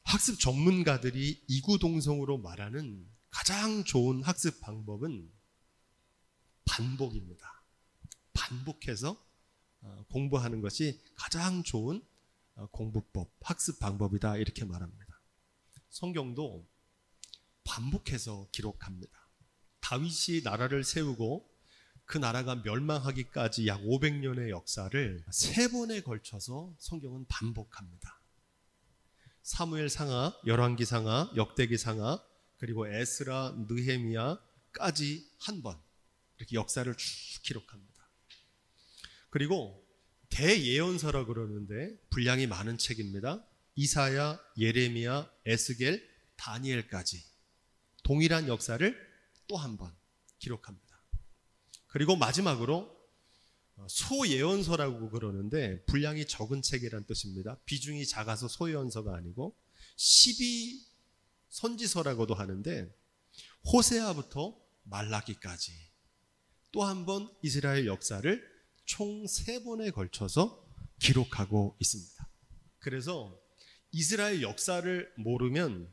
학습 전문가들이 이구동성으로 말하는 가장 좋은 학습 방법은 반복입니다. 반복해서 공부하는 것이 가장 좋은 공부법, 학습 방법이다, 이렇게 말합니다. 성경도 반복해서 기록합니다. 다윗이 나라를 세우고 그 나라가 멸망하기까지 약 500년의 역사를 3번에 걸쳐서 성경은 반복합니다. 사무엘 상하, 열왕기 상하, 역대기 상하, 그리고 에스라, 느헤미야까지 한 번 이렇게 역사를 쭉 기록합니다. 그리고 대예언서라 그러는데 분량이 많은 책입니다. 이사야, 예레미야, 에스겔, 다니엘까지 동일한 역사를 또 한 번 기록합니다. 그리고 마지막으로 소예언서라고 그러는데 분량이 적은 책이란 뜻입니다. 비중이 작아서 소예언서가 아니고 12선지서라고도 하는데 호세아부터 말라기까지 또 한 번 이스라엘 역사를 총 3번에 걸쳐서 기록하고 있습니다. 그래서 이스라엘 역사를 모르면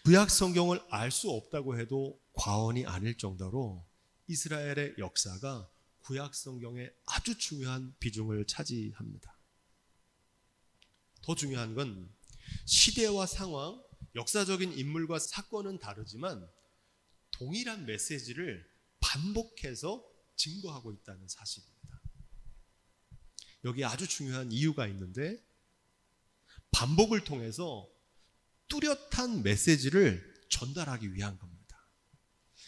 구약 성경을 알 수 없다고 해도 과언이 아닐 정도로 이스라엘의 역사가 구약 성경에 아주 중요한 비중을 차지합니다. 더 중요한 건 시대와 상황, 역사적인 인물과 사건은 다르지만 동일한 메시지를 반복해서 증거하고 있다는 사실입니다. 여기 아주 중요한 이유가 있는데 반복을 통해서 뚜렷한 메시지를 전달하기 위한 겁니다.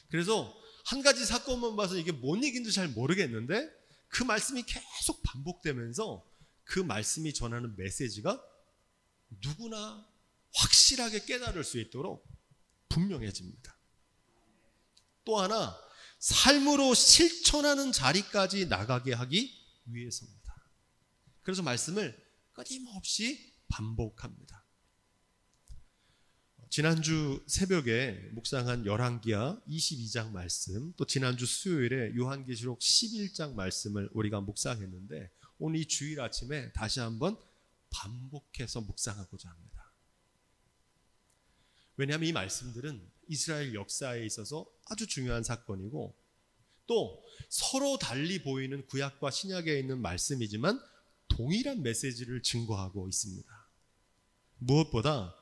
그래서 한 가지 사건만 봐서 이게 뭔 얘기인지 잘 모르겠는데 그 말씀이 계속 반복되면서 그 말씀이 전하는 메시지가 누구나 확실하게 깨달을 수 있도록 분명해집니다. 또 하나, 삶으로 실천하는 자리까지 나가게 하기 위해서입니다. 그래서 말씀을 끊임없이 반복합니다. 지난주 새벽에 묵상한 열왕기하 22장 말씀, 또 지난주 수요일에 요한계시록 11장 말씀을 우리가 묵상했는데 오늘 이 주일 아침에 다시 한번 반복해서 묵상하고자 합니다. 왜냐하면 이 말씀들은 이스라엘 역사에 있어서 아주 중요한 사건이고 또 서로 달리 보이는 구약과 신약에 있는 말씀이지만 동일한 메시지를 증거하고 있습니다. 무엇보다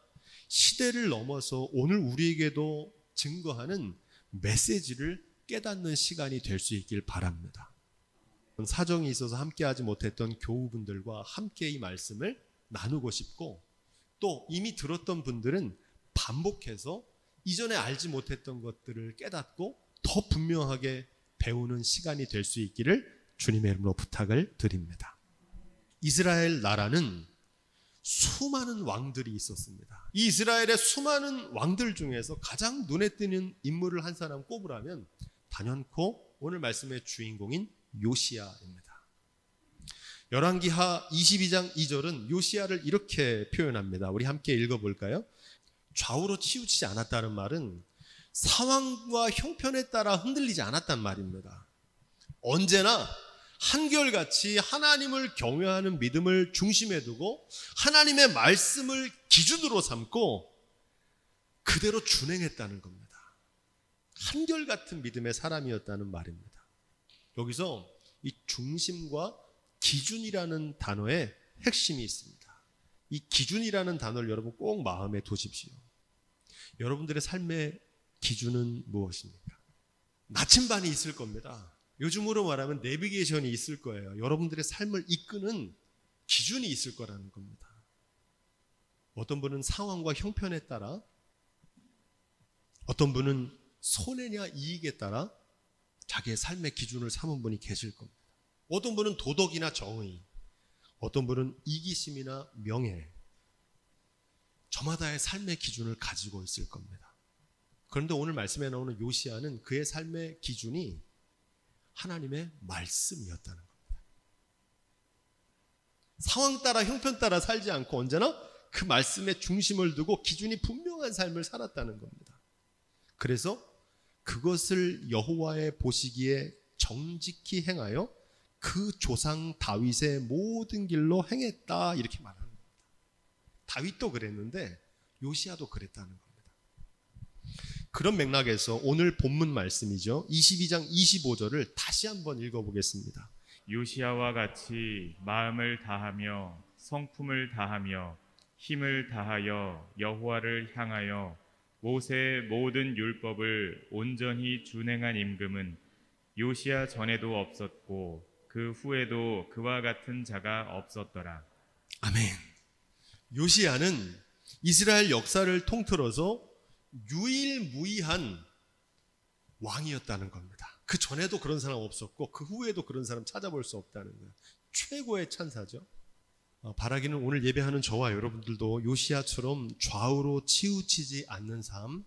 시대를 넘어서 오늘 우리에게도 증거하는 메시지를 깨닫는 시간이 될 수 있길 바랍니다. 사정이 있어서 함께하지 못했던 교우분들과 함께 이 말씀을 나누고 싶고 또 이미 들었던 분들은 반복해서 이전에 알지 못했던 것들을 깨닫고 더 분명하게 배우는 시간이 될 수 있기를 주님의 이름으로 부탁을 드립니다. 이스라엘 나라는 수많은 왕들이 있었습니다. 이 이스라엘의 수많은 왕들 중에서 가장 눈에 띄는 인물을 한 사람 꼽으라면 단연코 오늘 말씀의 주인공인 요시야입니다. 열왕기하 22장 2절은 요시야를 이렇게 표현합니다. 우리 함께 읽어볼까요? 좌우로 치우치지 않았다는 말은 상황과 형편에 따라 흔들리지 않았단 말입니다. 언제나 한결같이 하나님을 경외하는 믿음을 중심에 두고 하나님의 말씀을 기준으로 삼고 그대로 준행했다는 겁니다. 한결같은 믿음의 사람이었다는 말입니다. 여기서 이 중심과 기준이라는 단어의 핵심이 있습니다. 이 기준이라는 단어를 여러분 꼭 마음에 두십시오. 여러분들의 삶의 기준은 무엇입니까? 나침반이 있을 겁니다. 요즘으로 말하면 내비게이션이 있을 거예요. 여러분들의 삶을 이끄는 기준이 있을 거라는 겁니다. 어떤 분은 상황과 형편에 따라, 어떤 분은 손해냐 이익에 따라 자기의 삶의 기준을 삼은 분이 계실 겁니다. 어떤 분은 도덕이나 정의, 어떤 분은 이기심이나 명예, 저마다의 삶의 기준을 가지고 있을 겁니다. 그런데 오늘 말씀에 나오는 요시야는 그의 삶의 기준이 하나님의 말씀이었다는 겁니다. 상황 따라 형편 따라 살지 않고 언제나 그 말씀에 중심을 두고 기준이 분명한 삶을 살았다는 겁니다. 그래서 그것을 여호와의 보시기에 정직히 행하여 그 조상 다윗의 모든 길로 행했다, 이렇게 말하는 겁니다. 다윗도 그랬는데 요시야도 그랬다는 겁니다. 그런 맥락에서 오늘 본문 말씀이죠. 22장 25절을 다시 한번 읽어보겠습니다. 요시야와 같이 마음을 다하며 성품을 다하며 힘을 다하여 여호와를 향하여 모세의 모든 율법을 온전히 준행한 임금은 요시야 전에도 없었고 그 후에도 그와 같은 자가 없었더라. 아멘. 요시야는 이스라엘 역사를 통틀어서 유일무이한 왕이었다는 겁니다. 그 전에도 그런 사람 없었고 그 후에도 그런 사람 찾아볼 수 없다는 거예요. 최고의 찬사죠. 바라기는 오늘 예배하는 저와 여러분들도 요시야처럼 좌우로 치우치지 않는 삶,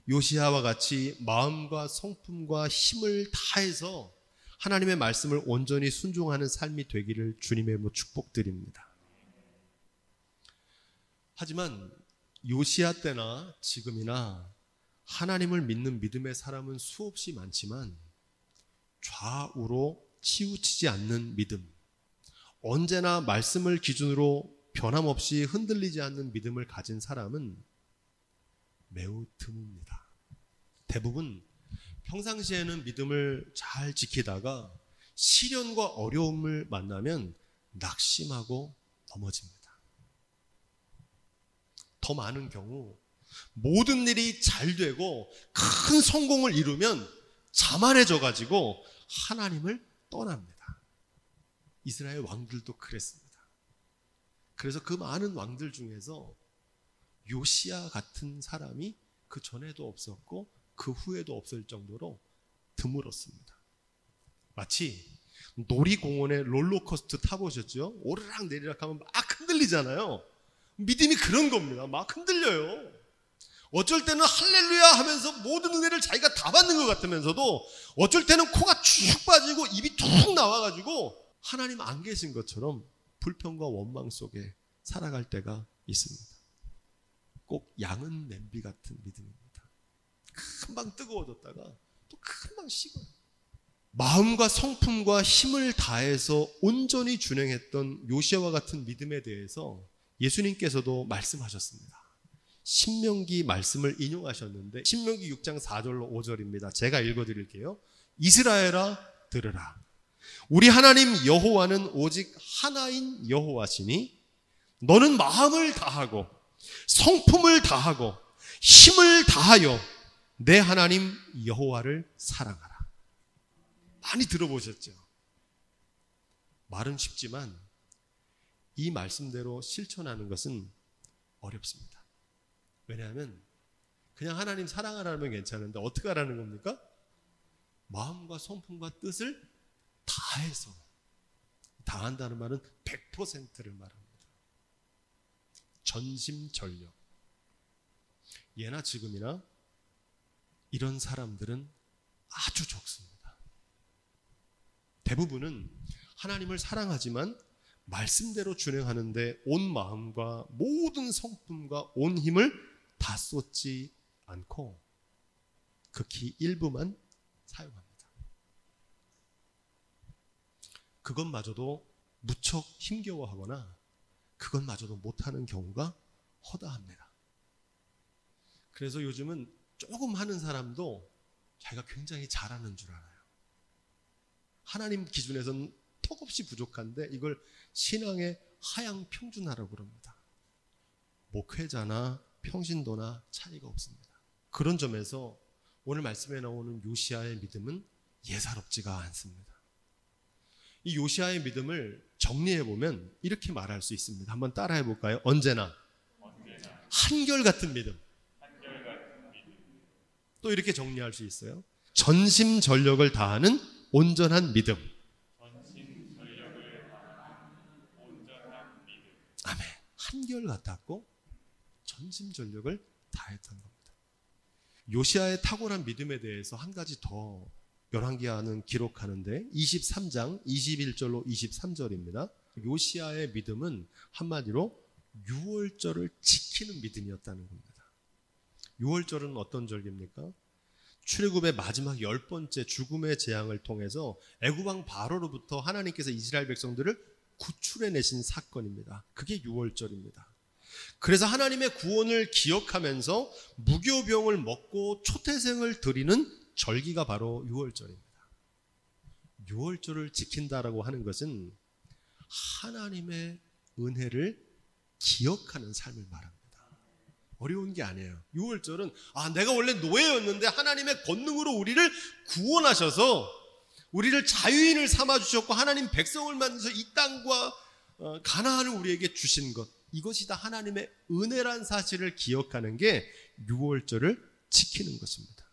요시야와 같이 마음과 성품과 힘을 다해서 하나님의 말씀을 온전히 순종하는 삶이 되기를 주님의 이름으로 축복드립니다. 하지만 요시야 때나 지금이나 하나님을 믿는 믿음의 사람은 수없이 많지만 좌우로 치우치지 않는 믿음, 언제나 말씀을 기준으로 변함없이 흔들리지 않는 믿음을 가진 사람은 매우 드뭅니다. 대부분 평상시에는 믿음을 잘 지키다가 시련과 어려움을 만나면 낙심하고 넘어집니다. 더 많은 경우 모든 일이 잘 되고 큰 성공을 이루면 자만해져 가지고 하나님을 떠납니다. 이스라엘 왕들도 그랬습니다. 그래서 그 많은 왕들 중에서 요시야 같은 사람이 그 전에도 없었고 그 후에도 없을 정도로 드물었습니다. 마치 놀이공원에 롤러코스터 타보셨죠? 오르락 내리락 하면 막 흔들리잖아요. 믿음이 그런 겁니다. 막 흔들려요. 어쩔 때는 할렐루야 하면서 모든 은혜를 자기가 다 받는 것 같으면서도 어쩔 때는 코가 쭉 빠지고 입이 툭 나와가지고 하나님 안 계신 것처럼 불평과 원망 속에 살아갈 때가 있습니다. 꼭 양은 냄비 같은 믿음입니다. 금방 뜨거워졌다가 또 금방 식어요. 마음과 성품과 힘을 다해서 온전히 준행했던 요시야와 같은 믿음에 대해서 예수님께서도 말씀하셨습니다. 신명기 말씀을 인용하셨는데 신명기 6장 4절로 5절입니다. 제가 읽어드릴게요. 이스라엘아 들으라. 우리 하나님 여호와는 오직 하나인 여호와시니 너는 마음을 다하고 성품을 다하고 힘을 다하여 내 하나님 여호와를 사랑하라. 많이 들어보셨죠? 말은 쉽지만 이 말씀대로 실천하는 것은 어렵습니다. 왜냐하면 그냥 하나님 사랑하라면 괜찮은데 어떻게 하라는 겁니까? 마음과 성품과 뜻을 다해서, 다한다는 말은 100%를 말합니다. 전심전력. 예나 지금이나 이런 사람들은 아주 적습니다. 대부분은 하나님을 사랑하지만 말씀대로 준행하는데 온 마음과 모든 성품과 온 힘을 다 쏟지 않고 극히 일부만 사용합니다. 그것마저도 무척 힘겨워하거나 그것마저도 못하는 경우가 허다합니다. 그래서 요즘은 조금 하는 사람도 자기가 굉장히 잘하는 줄 알아요. 하나님 기준에서는 턱없이 부족한데 이걸 신앙의 하향 평준화라고 그럽니다. 목회자나 평신도나 차이가 없습니다. 그런 점에서 오늘 말씀에 나오는 요시야의 믿음은 예사롭지가 않습니다. 이 요시야의 믿음을 정리해보면 이렇게 말할 수 있습니다. 한번 따라해 볼까요? 언제나 한결같은 믿음. 또 이렇게 정리할 수 있어요. 전심전력을 다하는 온전한 믿음. 아멘. 한결같았고 전심전력을 다했던 겁니다. 요시야의 탁월한 믿음에 대해서 한 가지 더 열왕기하는 기록하는데 23장 21절로 23절입니다. 요시야의 믿음은 한마디로 유월절을 지키는 믿음이었다는 겁니다. 유월절은 어떤 절기입니까? 출애굽의 마지막 10번째 죽음의 재앙을 통해서 애굽 왕 바로로부터 하나님께서 이스라엘 백성들을 구출해내신 사건입니다. 그게 유월절입니다. 그래서 하나님의 구원을 기억하면서 무교병을 먹고 초태생을 드리는 절기가 바로 유월절입니다. 유월절을 지킨다라고 하는 것은 하나님의 은혜를 기억하는 삶을 말합니다. 어려운 게 아니에요. 유월절은 내가 원래 노예였는데 하나님의 권능으로 우리를 구원하셔서 우리를 자유인을 삼아주셨고 하나님 백성을 만드셔서 이 땅과 가나안을 우리에게 주신 것, 이것이 다 하나님의 은혜란 사실을 기억하는 게 유월절을 지키는 것입니다.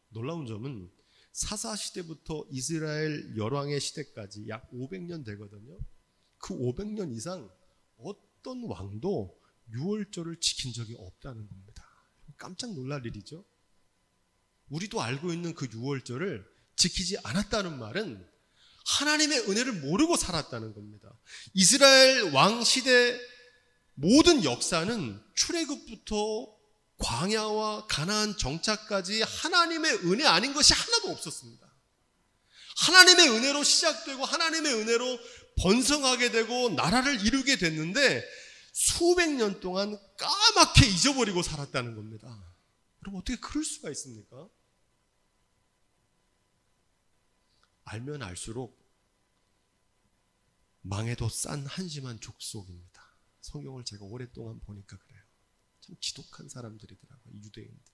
놀라운 점은 사사시대부터 이스라엘 열왕의 시대까지 약 500년 되거든요. 그 500년 이상 어떤 왕도 유월절을 지킨 적이 없다는 겁니다. 깜짝 놀랄 일이죠. 우리도 알고 있는 그 유월절을 지키지 않았다는 말은 하나님의 은혜를 모르고 살았다는 겁니다. 이스라엘 왕 시대 모든 역사는 출애굽부터 광야와 가나안 정착까지 하나님의 은혜 아닌 것이 하나도 없었습니다. 하나님의 은혜로 시작되고 하나님의 은혜로 번성하게 되고 나라를 이루게 됐는데 수백 년 동안 까맣게 잊어버리고 살았다는 겁니다. 여러분, 어떻게 그럴 수가 있습니까? 알면 알수록 망해도 싼 한심한 족속입니다. 성경을 제가 오랫동안 보니까 그래요. 참 지독한 사람들이더라고요, 유대인들.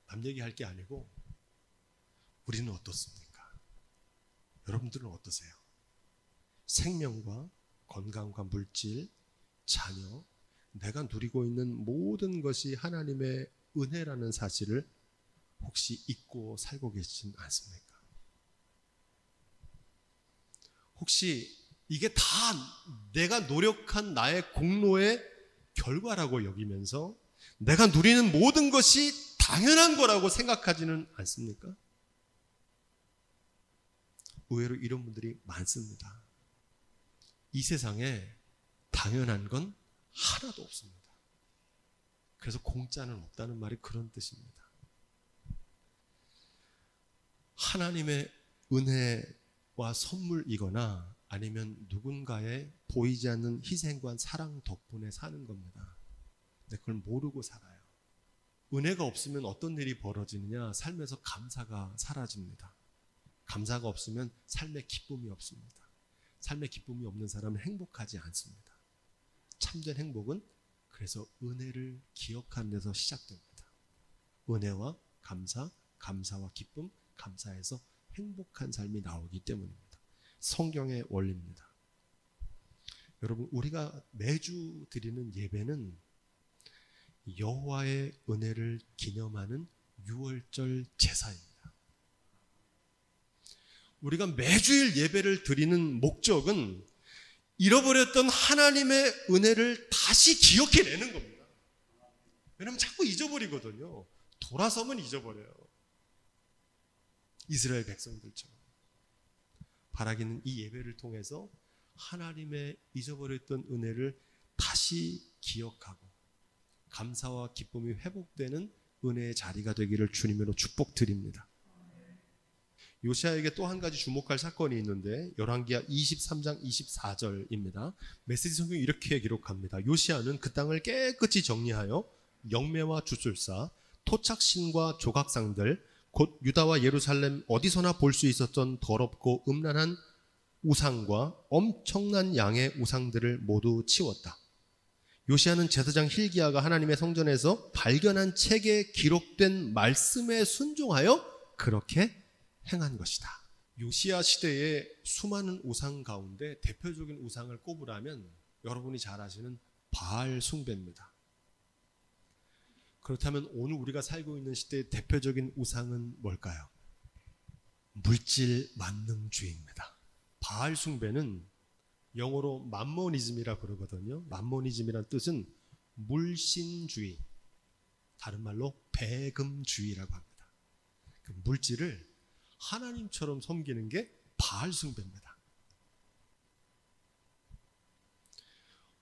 남 얘기할 게 아니고 우리는 어떻습니까? 여러분들은 어떠세요? 생명과 건강과 물질, 자녀, 내가 누리고 있는 모든 것이 하나님의 은혜라는 사실을 혹시 잊고 살고 계시진 않습니까? 혹시 이게 다 내가 노력한 나의 공로의 결과라고 여기면서 내가 누리는 모든 것이 당연한 거라고 생각하지는 않습니까? 의외로 이런 분들이 많습니다. 이 세상에 당연한 건 하나도 없습니다. 그래서 공짜는 없다는 말이 그런 뜻입니다. 하나님의 은혜와 선물이거나 아니면 누군가의 보이지 않는 희생과 사랑 덕분에 사는 겁니다. 근데 그걸 모르고 살아요. 은혜가 없으면 어떤 일이 벌어지느냐? 삶에서 감사가 사라집니다. 감사가 없으면 삶의 기쁨이 없습니다. 삶의 기쁨이 없는 사람은 행복하지 않습니다. 참된 행복은 그래서 은혜를 기억하는 데서 시작됩니다. 은혜와 감사, 감사와 기쁨, 감사에서 행복한 삶이 나오기 때문입니다. 성경의 원리입니다. 여러분, 우리가 매주 드리는 예배는 여호와의 은혜를 기념하는 유월절 제사입니다. 우리가 매주일 예배를 드리는 목적은 잃어버렸던 하나님의 은혜를 다시 기억해내는 겁니다. 왜냐하면 자꾸 잊어버리거든요. 돌아서면 잊어버려요. 이스라엘 백성들처럼. 바라기는 이 예배를 통해서 하나님의 잊어버렸던 은혜를 다시 기억하고 감사와 기쁨이 회복되는 은혜의 자리가 되기를 주님으로 축복드립니다. 요시야에게 또 한 가지 주목할 사건이 있는데 열왕기하 23장 24절입니다. 메시지 성경이 이렇게 기록합니다. 요시야는 그 땅을 깨끗이 정리하여 영매와 주술사, 토착신과 조각상들, 곧 유다와 예루살렘 어디서나 볼 수 있었던 더럽고 음란한 우상과 엄청난 양의 우상들을 모두 치웠다. 요시야는 제사장 hil기야가 하나님의 성전에서 발견한 책에 기록된 말씀에 순종하여 그렇게 행한 것이다. 요시야 시대의 수많은 우상 가운데 대표적인 우상을 꼽으라면 여러분이 잘 아시는 바알 숭배입니다. 그렇다면 오늘 우리가 살고 있는 시대의 대표적인 우상은 뭘까요? 물질 만능주의입니다. 바알 숭배는 영어로 맘모니즘이라 그러거든요. 맘모니즘이란 뜻은 물신주의, 다른 말로 배금주의라고 합니다. 그 물질을 하나님처럼 섬기는 게 바알 숭배입니다.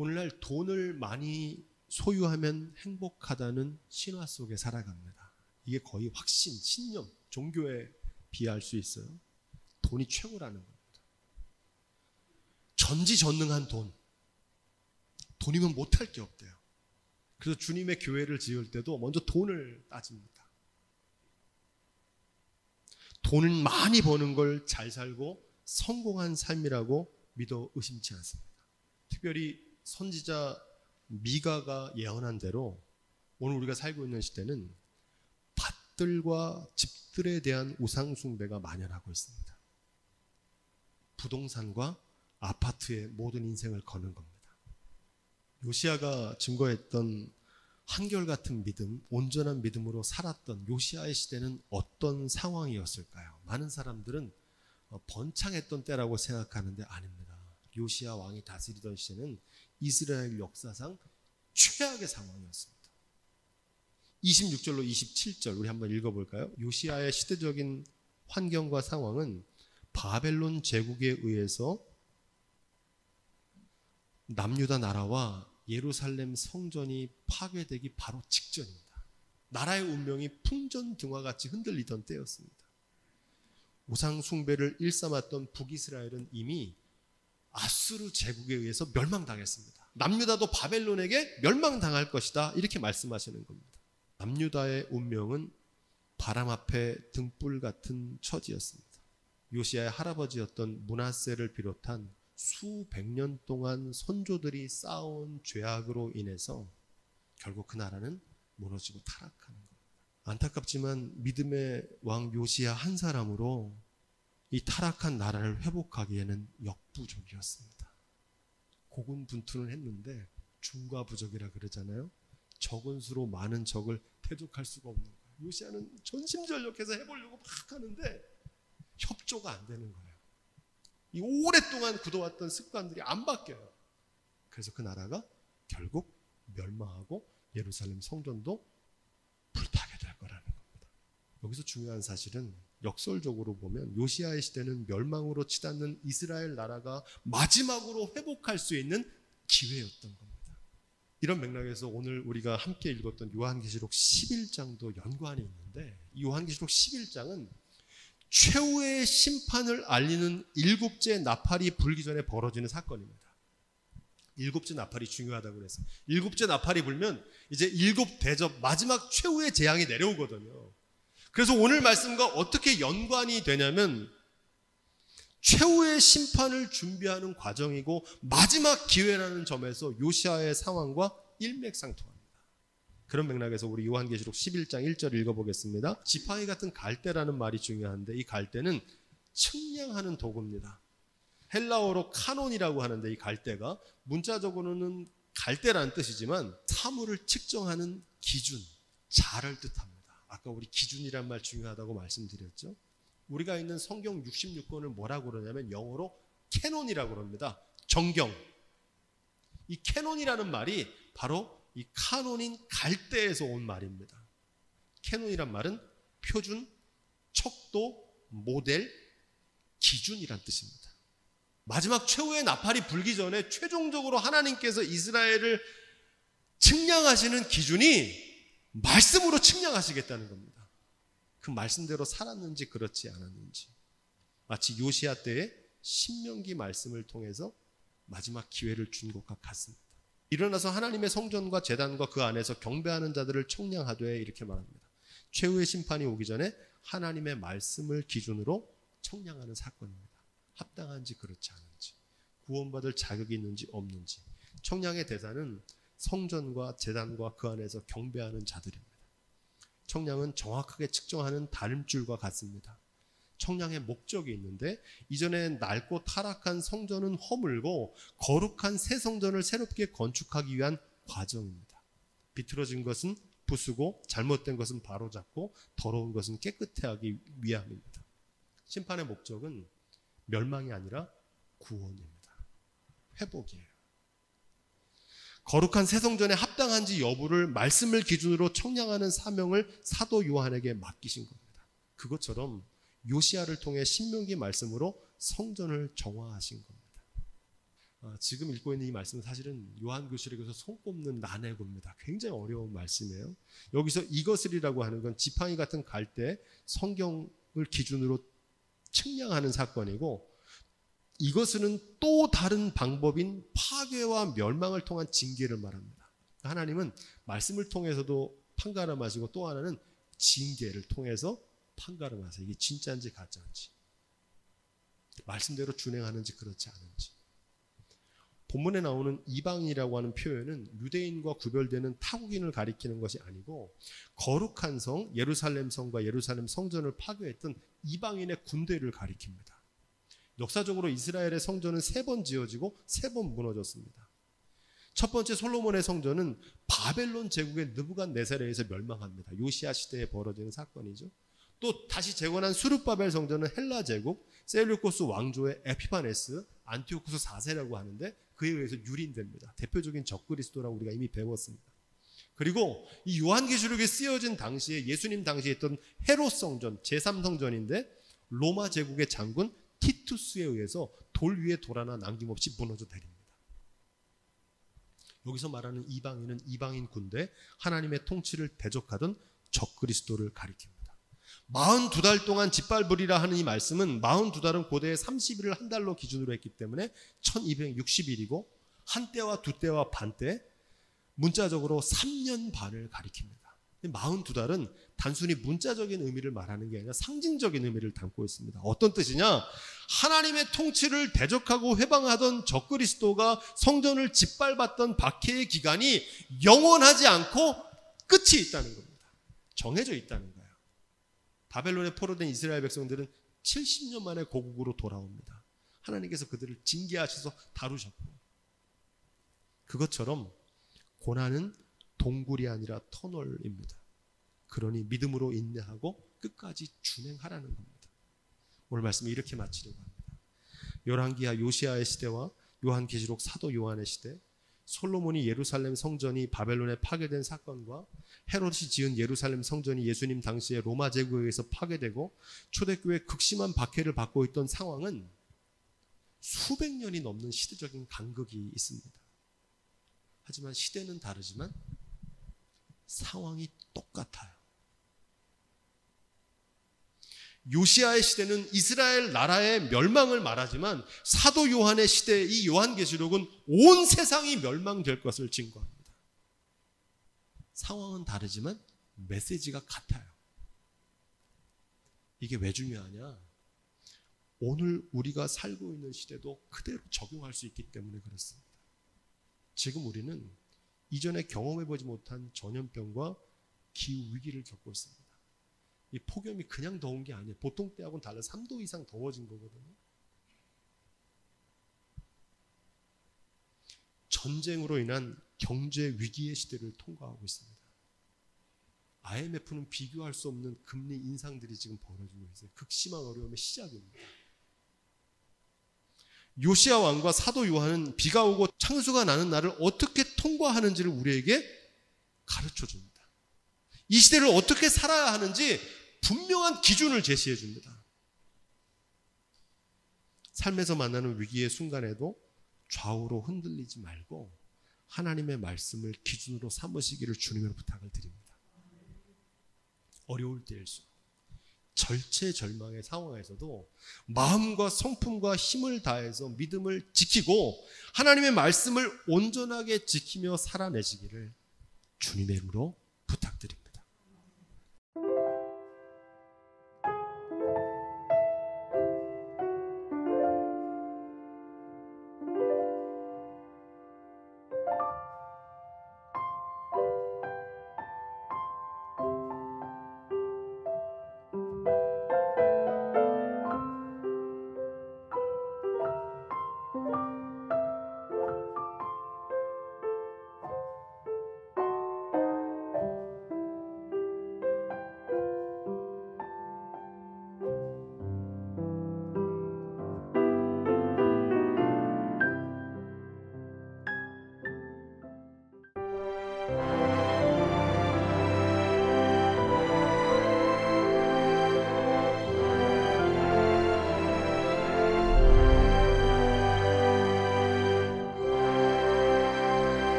오늘날 돈을 많이 소유하면 행복하다는 신화 속에 살아갑니다. 이게 거의 확신, 신념, 종교에 비할 수 있어요. 돈이 최고라는 겁니다. 전지전능한 돈. 돈이면 못할 게 없대요. 그래서 주님의 교회를 지을 때도 먼저 돈을 따집니다. 돈을 많이 버는 걸 잘 살고 성공한 삶이라고 믿어 의심치 않습니다. 특별히 선지자 미가가 예언한 대로 오늘 우리가 살고 있는 시대는 밭들과 집들에 대한 우상 숭배가 만연하고 있습니다. 부동산과 아파트에 모든 인생을 거는 겁니다. 요시야가 증거했던 한결같은 믿음, 온전한 믿음으로 살았던 요시야의 시대는 어떤 상황이었을까요? 많은 사람들은 번창했던 때라고 생각하는데 아닙니다. 요시야 왕이 다스리던 시대는 이스라엘 역사상 최악의 상황이었습니다. 26절로 27절 우리 한번 읽어볼까요? 요시야의 시대적인 환경과 상황은 바벨론 제국에 의해서 남유다 나라와 예루살렘 성전이 파괴되기 바로 직전입니다. 나라의 운명이 풍전등화같이 흔들리던 때였습니다. 우상 숭배를 일삼았던 북이스라엘은 이미 아수르 제국에 의해서 멸망당했습니다. 남유다도 바벨론에게 멸망당할 것이다 이렇게 말씀하시는 겁니다. 남유다의 운명은 바람 앞에 등불 같은 처지였습니다. 요시야의 할아버지였던 므낫세를 비롯한 수백 년 동안 선조들이 쌓아온 죄악으로 인해서 결국 그 나라는 무너지고 타락하는 겁니다. 안타깝지만 믿음의 왕 요시야 한 사람으로 이 타락한 나라를 회복하기에는 역부족이었습니다. 고군분투를 했는데 중과부족이라 그러잖아요. 적은 수로 많은 적을 대적할 수가 없는 거예요. 요시야는 전심전력해서 해보려고 막 하는데 협조가 안 되는 거예요. 이 오랫동안 굳어왔던 습관들이 안 바뀌어요. 그래서 그 나라가 결국 멸망하고 예루살렘 성전도 불타게 될 거라는 겁니다. 여기서 중요한 사실은 역설적으로 보면 요시야의 시대는 멸망으로 치닫는 이스라엘 나라가 마지막으로 회복할 수 있는 기회였던 겁니다. 이런 맥락에서 오늘 우리가 함께 읽었던 요한계시록 11장도 연관이 있는데 이 요한계시록 11장은 최후의 심판을 알리는 일곱째 나팔이 불기 전에 벌어지는 사건입니다. 일곱째 나팔이 중요하다고 그래서 일곱째 나팔이 불면 이제 일곱 대접 마지막 최후의 재앙이 내려오거든요. 그래서 오늘 말씀과 어떻게 연관이 되냐면 최후의 심판을 준비하는 과정이고 마지막 기회라는 점에서 요시야의 상황과 일맥상통합니다. 그런 맥락에서 우리 요한계시록 11장 1절 읽어보겠습니다. 지팡이 같은 갈대라는 말이 중요한데 이 갈대는 측량하는 도구입니다. 헬라어로 카논이라고 하는데 이 갈대가 문자적으로는 갈대라는 뜻이지만 사물을 측정하는 기준, 자를 뜻합니다. 아까 우리 기준이란 말 중요하다고 말씀드렸죠. 우리가 있는 성경 66권을 뭐라고 그러냐면 영어로 캐논이라고 그럽니다. 정경. 이 캐논이라는 말이 바로 이 카논인 갈대에서 온 말입니다. 캐논이란 말은 표준, 척도, 모델, 기준이란 뜻입니다. 마지막 최후의 나팔이 불기 전에 최종적으로 하나님께서 이스라엘을 측량하시는 기준이 말씀으로 측량하시겠다는 겁니다. 그 말씀대로 살았는지 그렇지 않았는지 마치 요시야 때의 신명기 말씀을 통해서 마지막 기회를 준 것과 같습니다. 일어나서 하나님의 성전과 제단과 그 안에서 경배하는 자들을 청량하되 이렇게 말합니다. 최후의 심판이 오기 전에 하나님의 말씀을 기준으로 청량하는 사건입니다. 합당한지 그렇지 않은지, 구원받을 자격이 있는지 없는지. 청량의 대상은 성전과 제단과 그 안에서 경배하는 자들입니다. 청량은 정확하게 측정하는 다림줄과 같습니다. 청량의 목적이 있는데 이전에 낡고 타락한 성전은 허물고 거룩한 새 성전을 새롭게 건축하기 위한 과정입니다. 비틀어진 것은 부수고 잘못된 것은 바로잡고 더러운 것은 깨끗해 하기 위함입니다. 심판의 목적은 멸망이 아니라 구원입니다. 회복이에요. 거룩한 새 성전에 합당한지 여부를 말씀을 기준으로 청량하는 사명을 사도 요한에게 맡기신 겁니다. 그것처럼 요시야를 통해 신명기 말씀으로 성전을 정화하신 겁니다. 지금 읽고 있는 이 말씀은 사실은 요한계시록에서 손꼽는 난해고입니다. 굉장히 어려운 말씀이에요. 여기서 이것을이라고 하는 건 지팡이 같은 갈대 성경을 기준으로 측량하는 사건이고, 이것은 또 다른 방법인 파괴와 멸망을 통한 징계를 말합니다. 하나님은 말씀을 통해서도 판가름하시고 또 하나는 징계를 통해서 판가름하세요. 이게 진짜인지 가짜인지, 말씀대로 준행하는지 그렇지 않은지. 본문에 나오는 이방인이라고 하는 표현은 유대인과 구별되는 타국인을 가리키는 것이 아니고 거룩한 성, 예루살렘 성과 예루살렘 성전을 파괴했던 이방인의 군대를 가리킵니다. 역사적으로 이스라엘의 성전은 3번 지어지고 3번 무너졌습니다. 첫 번째 솔로몬의 성전은 바벨론 제국의 느부갓네살에 의해서 멸망합니다. 요시야 시대에 벌어지는 사건이죠. 또 다시 재건한 수르바벨 성전은 헬라 제국 셀루코스 왕조의 에피파네스 안티오쿠스 4세라고 하는데 그에 의해서 유린됩니다. 대표적인 적그리스도라고 우리가 이미 배웠습니다. 그리고 이 요한계시록에 쓰여진 당시에 예수님 당시에 있던 헤롯 성전 제3성전인데 로마 제국의 장군 티투스에 의해서 돌 위에 돌 하나 남김없이 무너져 내립니다. 여기서 말하는 이방인은 이방인 군대, 하나님의 통치를 대적하던 적그리스도를 가리킵니다. 42달 동안 짓밟으리라 하는 이 말씀은 42달은 고대의 30일을 한 달로 기준으로 했기 때문에 1260일이고 한 때와 두 때와 반 때, 문자적으로 3년 반을 가리킵니다. 42달은 단순히 문자적인 의미를 말하는 게 아니라 상징적인 의미를 담고 있습니다. 어떤 뜻이냐? 하나님의 통치를 대적하고 회방하던 적그리스도가 성전을 짓밟았던 박해의 기간이 영원하지 않고 끝이 있다는 겁니다. 정해져 있다는 거예요. 바벨론에 포로된 이스라엘 백성들은 70년 만에 고국으로 돌아옵니다. 하나님께서 그들을 징계하셔서 다루셨고, 그것처럼 고난은 동굴이 아니라 터널입니다. 그러니 믿음으로 인내하고 끝까지 준행하라는 겁니다. 오늘 말씀을 이렇게 마치려고 합니다. 열왕기하 요시야의 시대와 요한계시록 사도 요한의 시대, 솔로몬이 예루살렘 성전이 바벨론에 파괴된 사건과 헤롯이 지은 예루살렘 성전이 예수님 당시에 로마 제국에 의해서 파괴되고 초대교회 극심한 박해를 받고 있던 상황은 수백 년이 넘는 시대적인 간극이 있습니다. 하지만 시대는 다르지만 상황이 똑같아요. 요시야의 시대는 이스라엘 나라의 멸망을 말하지만 사도 요한의 시대, 이 요한계시록은 온 세상이 멸망될 것을 증거합니다. 상황은 다르지만 메시지가 같아요. 이게 왜 중요하냐? 오늘 우리가 살고 있는 시대도 그대로 적용할 수 있기 때문에 그렇습니다. 지금 우리는 이전에 경험해보지 못한 전염병과 기후위기를 겪고 있습니다. 이 폭염이 그냥 더운 게 아니에요. 보통 때하고는 달라 3도 이상 더워진 거거든요. 전쟁으로 인한 경제 위기의 시대를 통과하고 있습니다. IMF는 비교할 수 없는 금리 인상들이 지금 벌어지고 있어요. 극심한 어려움의 시작입니다. 요시야 왕과 사도 요한은 비가 오고 창수가 나는 날을 어떻게 통과하는지를 우리에게 가르쳐 줍니다. 이 시대를 어떻게 살아야 하는지 분명한 기준을 제시해 줍니다. 삶에서 만나는 위기의 순간에도 좌우로 흔들리지 말고 하나님의 말씀을 기준으로 삼으시기를 주님으로 부탁을 드립니다. 어려울 때일수록, 절체절망의 상황에서도 마음과 성품과 힘을 다해서 믿음을 지키고 하나님의 말씀을 온전하게 지키며 살아내시기를 주님의 이름으로